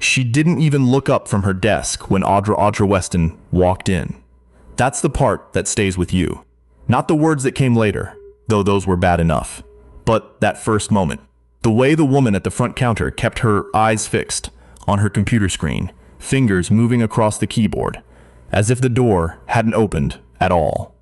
She didn't even look up from her desk when Audra Weston walked in. That's the part that stays with you. Not the words that came later, though those were bad enough. But that first moment. The way the woman at the front counter kept her eyes fixed on her computer screen, fingers moving across the keyboard, as if the door hadn't opened at all.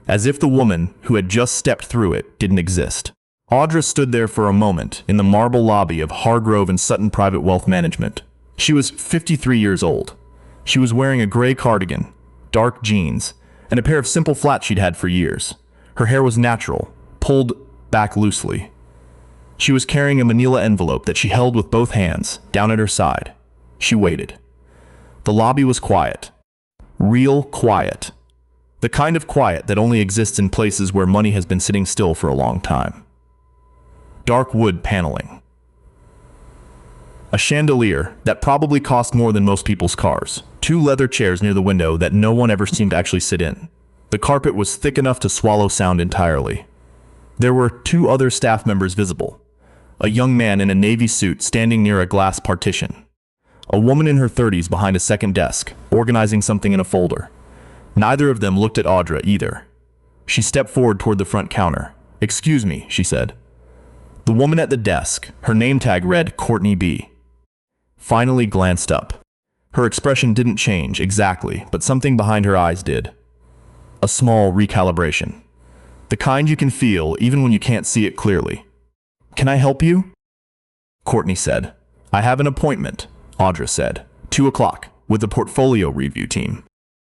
As if the woman who had just stepped through it didn't exist. Audra stood there for a moment in the marble lobby of Hargrove and Sutton Private Wealth Management. She was 53 years old. She was wearing a gray cardigan, dark jeans, and a pair of simple flats she'd had for years. Her hair was natural, pulled back loosely. She was carrying a manila envelope that she held with both hands, down at her side. She waited. The lobby was quiet. Real quiet. The kind of quiet that only exists in places where money has been sitting still for a long time. Dark wood paneling. A chandelier that probably cost more than most people's cars. 2 leather chairs near the window that no one ever seemed to actually sit in. The carpet was thick enough to swallow sound entirely. There were 2 other staff members visible. A young man in a navy suit standing near a glass partition. A woman in her 30s behind a second desk, organizing something in a folder. Neither of them looked at Audra either. She stepped forward toward the front counter. "Excuse me," she said. The woman at the desk, her name tag read Courtney B., finally glanced up. Her expression didn't change exactly, but something behind her eyes did. A small recalibration. The kind you can feel even when you can't see it clearly. "Can I help you?" Courtney said. "I have an appointment," Audra said. 2 o'clock, with the portfolio review team.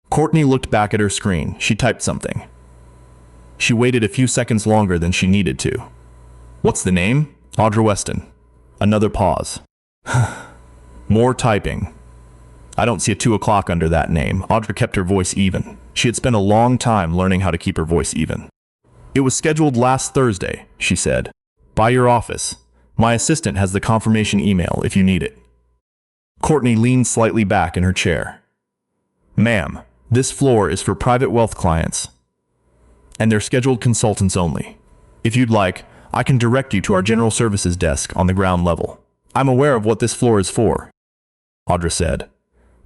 Courtney looked back at her screen. She typed something. She waited a few seconds longer than she needed to. "What's the name?" "Audra Weston." Another pause. More typing. "I don't see a 2 o'clock under that name." Audra kept her voice even. She had spent a long time learning how to keep her voice even. "It was scheduled last Thursday," she said. "By your office. My assistant has the confirmation email if you need it." Courtney leaned slightly back in her chair. "Ma'am, this floor is for private wealth clients, and they're scheduled consultants only. If you'd like, I can direct you to our general services desk on the ground level." "I'm aware of what this floor is for," Audra said.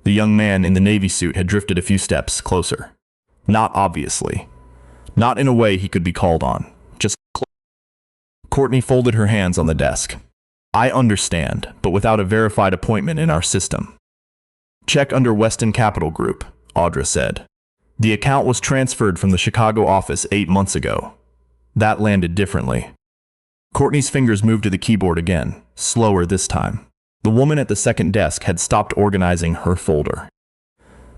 The young man in the navy suit had drifted a few steps closer. Not obviously. Not in a way he could be called on. Just Courtney folded her hands on the desk. "I understand, but without a verified appointment in our system." "Check under Weston Capital Group," Audra said. "The account was transferred from the Chicago office 8 months ago. That landed differently." Courtney's fingers moved to the keyboard again, slower this time. The woman at the second desk had stopped organizing her folder.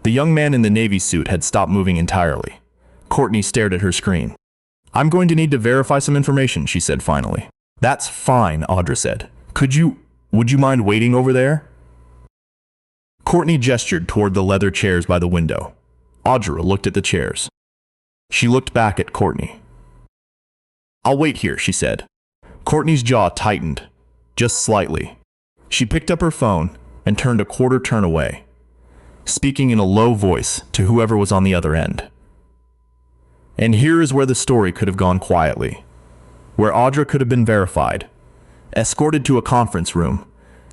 The young man in the navy suit had stopped moving entirely. Courtney stared at her screen. "I'm going to need to verify some information," she said finally. "That's fine," Audra said. Would you mind waiting over there?" Courtney gestured toward the leather chairs by the window. Audra looked at the chairs. She looked back at Courtney. "I'll wait here," she said. Courtney's jaw tightened, just slightly. She picked up her phone and turned a quarter turn away, speaking in a low voice to whoever was on the other end. And here is where the story could have gone quietly, where Audra could have been verified, escorted to a conference room,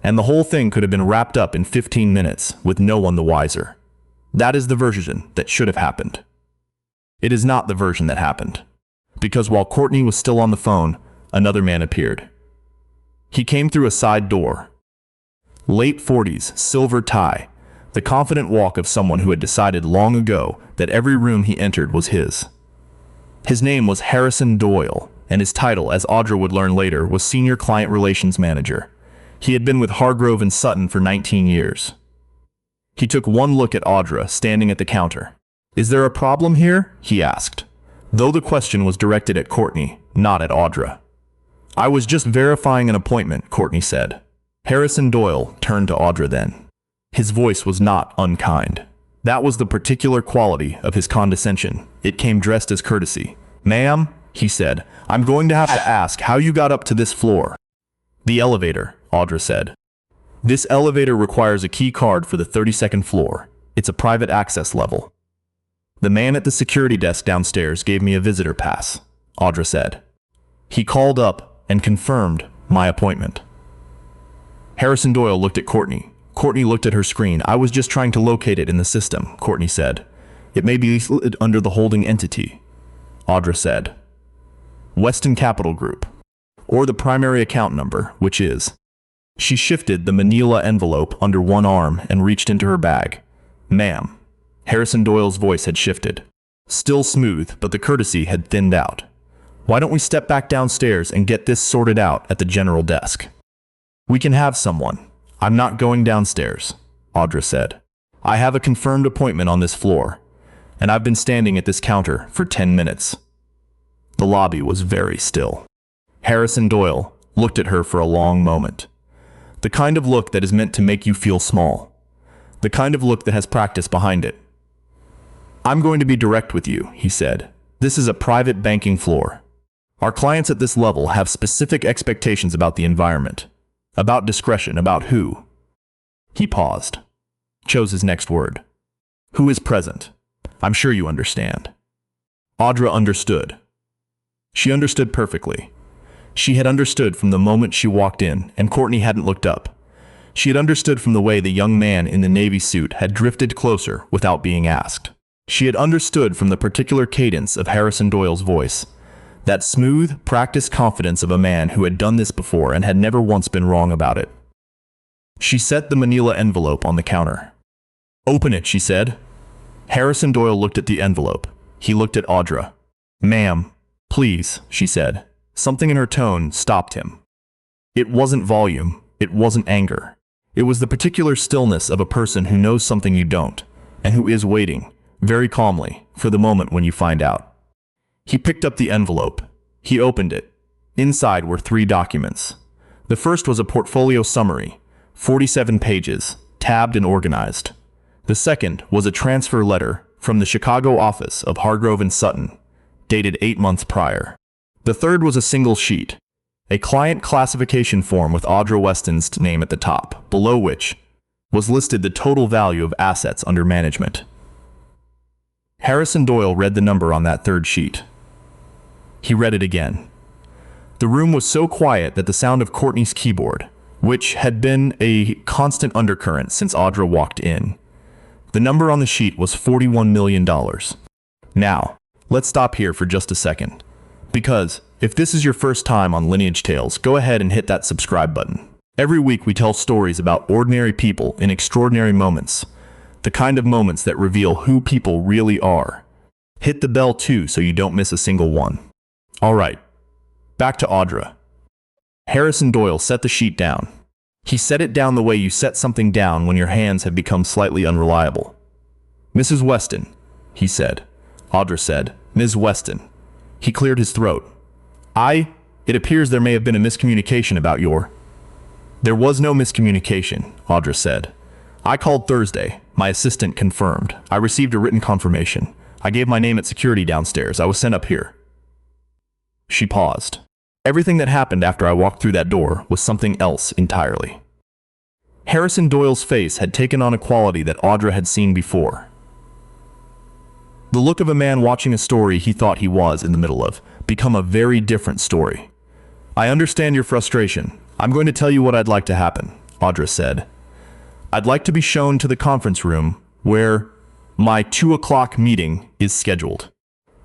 and the whole thing could have been wrapped up in 15 minutes with no one the wiser. That is the version that should have happened. It is not the version that happened, because while Courtney was still on the phone, another man appeared. He came through a side door. Late 40s, silver tie, the confident walk of someone who had decided long ago that every room he entered was his. His name was Harrison Doyle, and his title, as Audra would learn later, was Senior Client Relations Manager. He had been with Hargrove and Sutton for 19 years. He took one look at Audra standing at the counter. "Is there a problem here?" he asked, though the question was directed at Courtney, not at Audra. "I was just verifying an appointment," Courtney said. Harrison Doyle turned to Audra then. His voice was not unkind. That was the particular quality of his condescension. It came dressed as courtesy. "Ma'am," he said, "I'm going to have to ask how you got up to this floor." "The elevator," Audra said. "This elevator requires a key card for the 32nd floor. It's a private access level." "The man at the security desk downstairs gave me a visitor pass," Audra said. "He called up and confirmed my appointment." Harrison Doyle looked at Courtney. Courtney looked at her screen. I was just trying to locate it in the system, Courtney said. It may be listed under the holding entity. Audra said. Weston Capital Group. Or the primary account number, which is. She shifted the manila envelope under one arm and reached into her bag. Ma'am. Harrison Doyle's voice had shifted. Still smooth, but the courtesy had thinned out. Why don't we step back downstairs and get this sorted out at the general desk? We can have someone. I'm not going downstairs, Audra said. I have a confirmed appointment on this floor, and I've been standing at this counter for 10 minutes. The lobby was very still. Harrison Doyle looked at her for a long moment. The kind of look that is meant to make you feel small. The kind of look that has practice behind it. I'm going to be direct with you, he said. This is a private banking floor. Our clients at this level have specific expectations about the environment. About discretion, about who. He paused. Chose his next word. Who is present? I'm sure you understand. Audra understood. She understood perfectly. She had understood from the moment she walked in, and Courtney hadn't looked up. She had understood from the way the young man in the navy suit had drifted closer without being asked. She had understood from the particular cadence of Harrison Doyle's voice. That smooth, practiced confidence of a man who had done this before and had never once been wrong about it. She set the manila envelope on the counter. Open it, she said. Harrison Doyle looked at the envelope. He looked at Audra. Ma'am, please, she said. Something in her tone stopped him. It wasn't volume. It wasn't anger. It was the particular stillness of a person who knows something you don't, and who is waiting, very calmly, for the moment when you find out. He picked up the envelope. He opened it. Inside were 3 documents. The first was a portfolio summary, 47 pages, tabbed and organized. The second was a transfer letter from the Chicago office of Hargrove and Sutton, dated 8 months prior. The third was a single sheet, a client classification form with Audra Weston's name at the top, below which was listed the total value of assets under management. Harrison Doyle read the number on that third sheet. He read it again. The room was so quiet that the sound of Courtney's keyboard, which had been a constant undercurrent since Audra walked in. The number on the sheet was $41 million. Now, let's stop here for just a second. Because, if this is your first time on Lineage Tales, go ahead and hit that subscribe button. Every week we tell stories about ordinary people in extraordinary moments. The kind of moments that reveal who people really are. Hit the bell too so you don't miss a single one. Alright, back to Audra. Harrison Doyle set the sheet down. He set it down the way you set something down when your hands have become slightly unreliable. Mrs. Weston, he said. Audra said, Ms. Weston. He cleared his throat. It appears there may have been a miscommunication about your... There was no miscommunication, Audra said. I called Thursday. My assistant confirmed. I received a written confirmation. I gave my name at security downstairs. I was sent up here. She paused. Everything that happened after I walked through that door was something else entirely. Harrison Doyle's face had taken on a quality that Audra had seen before. The look of a man watching a story he thought he was in the middle of, become a very different story. I understand your frustration. I'm going to tell you what I'd like to happen, Audra said. I'd like to be shown to the conference room where my 2 o'clock meeting is scheduled.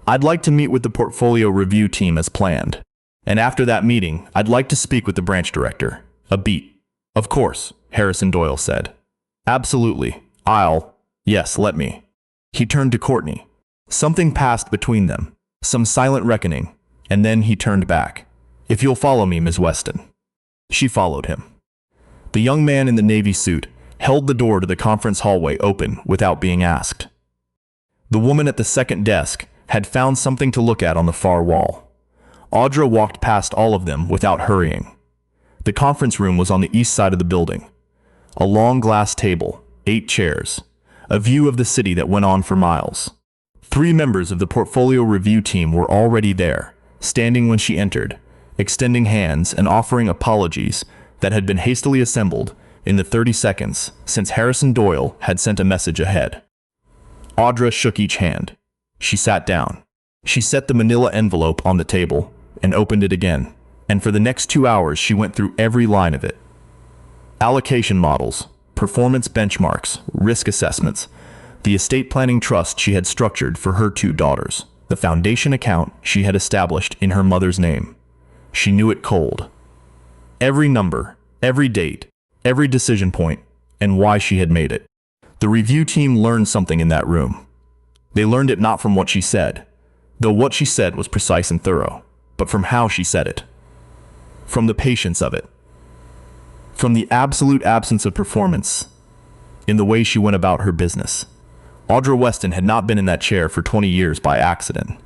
I'd like to meet with the portfolio review team as planned. And after that meeting, I'd like to speak with the branch director. A beat. Of course, Harrison Doyle said. Absolutely. Yes, let me. He turned to Courtney. Something passed between them. Some silent reckoning. And then he turned back. If you'll follow me, Ms. Weston. She followed him. The young man in the navy suit held the door to the conference hallway open without being asked. The woman at the second desk had found something to look at on the far wall. Audra walked past all of them without hurrying. The conference room was on the east side of the building. A long glass table, 8 chairs, a view of the city that went on for miles. 3 members of the portfolio review team were already there, standing when she entered, extending hands and offering apologies that had been hastily assembled in the 30 seconds since Harrison Doyle had sent a message ahead. Audra shook each hand. She sat down. She set the manila envelope on the table and opened it again, and for the next 2 hours she went through every line of it. Allocation models, performance benchmarks, risk assessments, the estate planning trust she had structured for her two daughters, the foundation account she had established in her mother's name. She knew it cold. Every number, every date, every decision point, and why she had made it. The review team learned something in that room. They learned it not from what she said, though what she said was precise and thorough, but from how she said it. From the patience of it. From the absolute absence of performance in the way she went about her business. Audra Weston had not been in that chair for 20 years by accident.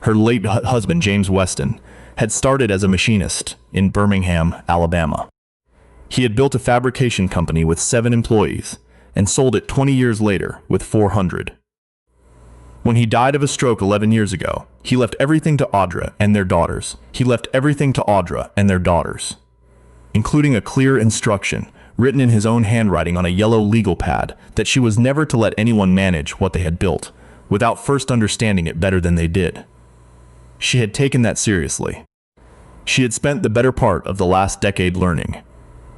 Her late husband, James Weston, had started as a machinist in Birmingham, Alabama. He had built a fabrication company with 7 employees and sold it 20 years later with 400. When he died of a stroke 11 years ago, he left everything to Audra and their daughters. He left everything to Audra and their daughters, including a clear instruction written in his own handwriting on a yellow legal pad that she was never to let anyone manage what they had built without first understanding it better than they did. She had taken that seriously. She had spent the better part of the last decade learning,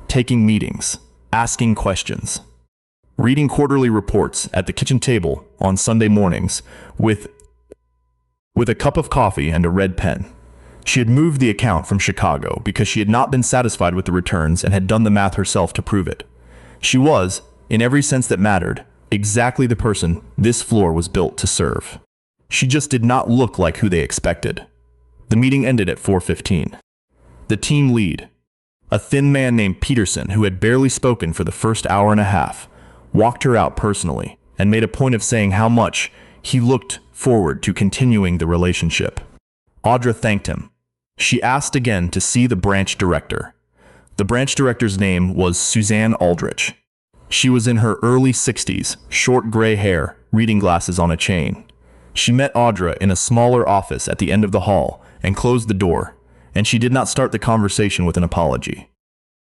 taking meetings, asking questions, reading quarterly reports at the kitchen table on Sunday mornings with a cup of coffee and a red pen. She had moved the account from Chicago because she had not been satisfied with the returns and had done the math herself to prove it. She was, in every sense that mattered, exactly the person this floor was built to serve. She just did not look like who they expected. The meeting ended at 4:15. The team lead, a thin man named Peterson who had barely spoken for the first hour and a half, walked her out personally and made a point of saying how much he looked forward to continuing the relationship. Audra thanked him. She asked again to see the branch director. The branch director's name was Suzanne Aldrich. She was in her early 60s, short gray hair, reading glasses on a chain. She met Audra in a smaller office at the end of the hall and closed the door, and she did not start the conversation with an apology.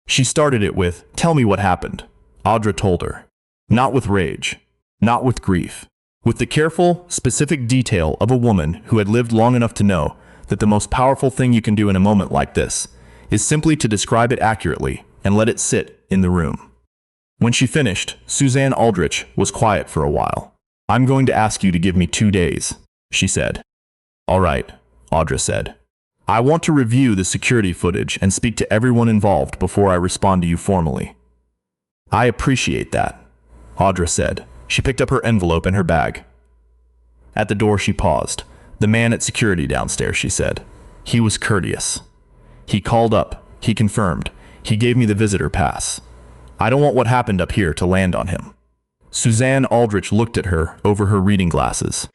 She started it with, "Tell me what happened." Audra told her. Not with rage, not with grief, with the careful, specific detail of a woman who had lived long enough to know that the most powerful thing you can do in a moment like this is simply to describe it accurately and let it sit in the room. When she finished, Suzanne Aldrich was quiet for a while. "I'm going to ask you to give me 2 days," she said. "All right," Audra said. "I want to review the security footage and speak to everyone involved before I respond to you formally." "I appreciate that," Audra said. She picked up her envelope and her bag. At the door she paused. "The man at security downstairs," she said. "He was courteous. He called up. He confirmed. He gave me the visitor pass. I don't want what happened up here to land on him." Suzanne Aldrich looked at her over her reading glasses.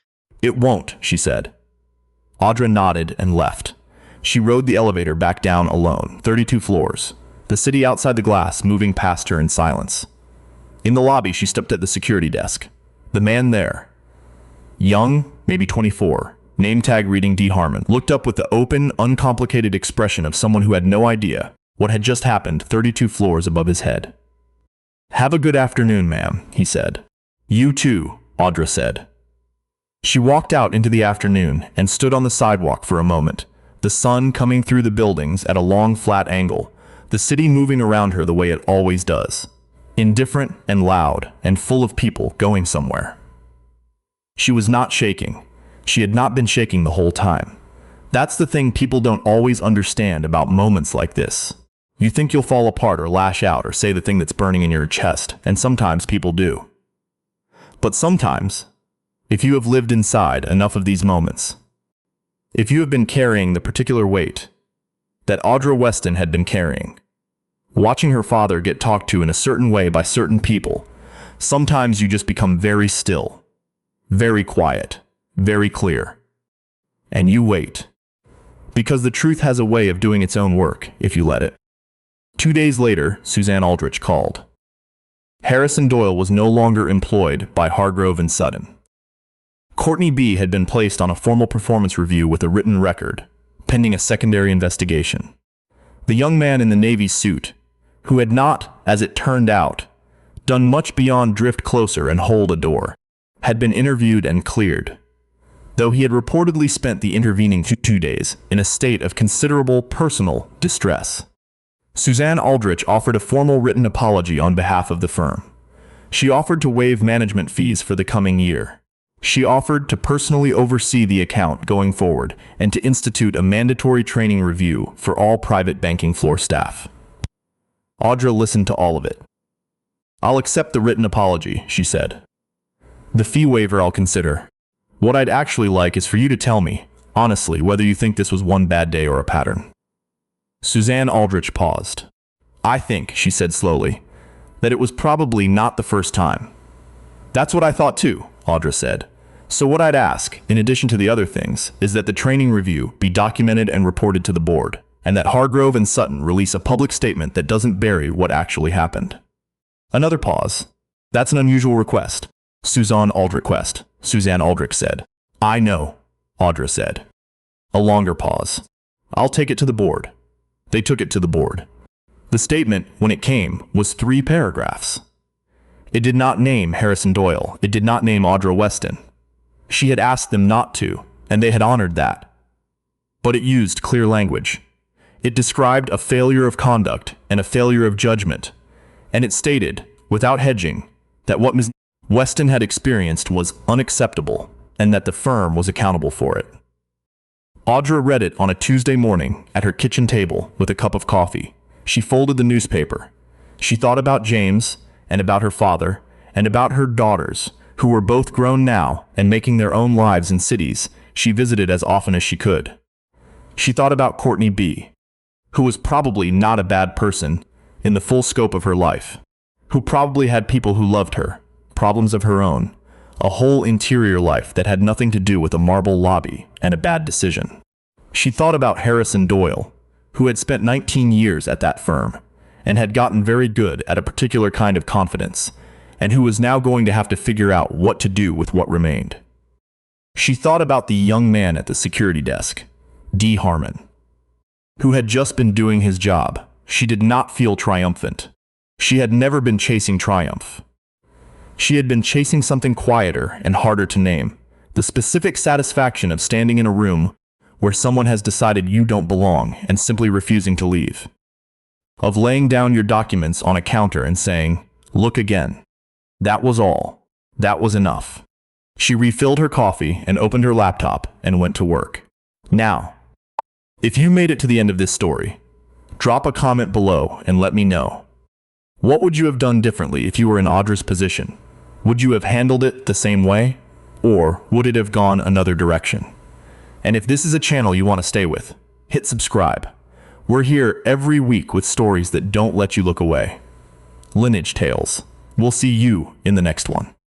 "It won't," she said. Audra nodded and left. She rode the elevator back down alone, 32 floors, the city outside the glass moving past her in silence. In the lobby, she stepped at the security desk. The man there, young, maybe 24, name tag reading D. Harmon, looked up with the open, uncomplicated expression of someone who had no idea what had just happened 32 floors above his head. "Have a good afternoon, ma'am," he said. "You too," Audra said. She walked out into the afternoon and stood on the sidewalk for a moment, the sun coming through the buildings at a long flat angle, the city moving around her the way it always does, indifferent and loud and full of people going somewhere. She was not shaking. She had not been shaking the whole time. That's the thing people don't always understand about moments like this. You think you'll fall apart or lash out or say the thing that's burning in your chest, and sometimes people do. But sometimes, if you have lived inside enough of these moments, if you have been carrying the particular weight that Audra Weston had been carrying, watching her father get talked to in a certain way by certain people, sometimes you just become very still, very quiet, very clear. And you wait. Because the truth has a way of doing its own work if you let it. 2 days later, Suzanne Aldrich called. Harrison Doyle was no longer employed by Hargrove and Sutton. Courtney B. had been placed on a formal performance review with a written record, pending a secondary investigation. The young man in the Navy suit, who had not, as it turned out, done much beyond drift closer and hold a door, had been interviewed and cleared, though he had reportedly spent the intervening 2 days in a state of considerable personal distress. Suzanne Aldrich offered a formal written apology on behalf of the firm. She offered to waive management fees for the coming year. She offered to personally oversee the account going forward and to institute a mandatory training review for all private banking floor staff. Audra listened to all of it. "I'll accept the written apology," she said. "The fee waiver I'll consider. What I'd actually like is for you to tell me, honestly, whether you think this was one bad day or a pattern." Suzanne Aldrich paused. "I think," she said slowly, "that it was probably not the first time." "That's what I thought too," Audra said. "So what I'd ask, in addition to the other things, is that the training review be documented and reported to the board, and that Hargrove and Sutton release a public statement that doesn't bury what actually happened." Another pause. "That's an unusual request." Suzanne Aldrich said. "I know," Audra said. A longer pause. "I'll take it to the board." They took it to the board. The statement, when it came, was 3 paragraphs. It did not name Harrison Doyle. It did not name Audra Weston. She had asked them not to, and they had honored that. But it used clear language. It described a failure of conduct and a failure of judgment, and it stated, without hedging, that what Ms. Weston had experienced was unacceptable and that the firm was accountable for it. Audra read it on a Tuesday morning at her kitchen table with a cup of coffee. She folded the newspaper. She thought about James and about her father and about her daughters, who were both grown now and making their own lives in cities she visited as often as she could. She thought about Courtney B., who was probably not a bad person in the full scope of her life, who probably had people who loved her, problems of her own, a whole interior life that had nothing to do with a marble lobby and a bad decision. She thought about Harrison Doyle, who had spent 19 years at that firm and had gotten very good at a particular kind of confidence, and who was now going to have to figure out what to do with what remained. She thought about the young man at the security desk, D. Harmon, who had just been doing his job. She did not feel triumphant. She had never been chasing triumph. She had been chasing something quieter and harder to name, the specific satisfaction of standing in a room where someone has decided you don't belong and simply refusing to leave. Of laying down your documents on a counter and saying, "Look again." That was all. That was enough. She refilled her coffee and opened her laptop and went to work. Now, if you made it to the end of this story, drop a comment below and let me know. What would you have done differently if you were in Audra's position? Would you have handled it the same way? Or would it have gone another direction? And if this is a channel you want to stay with, hit subscribe. We're here every week with stories that don't let you look away. Lineage Tales. We'll see you in the next one.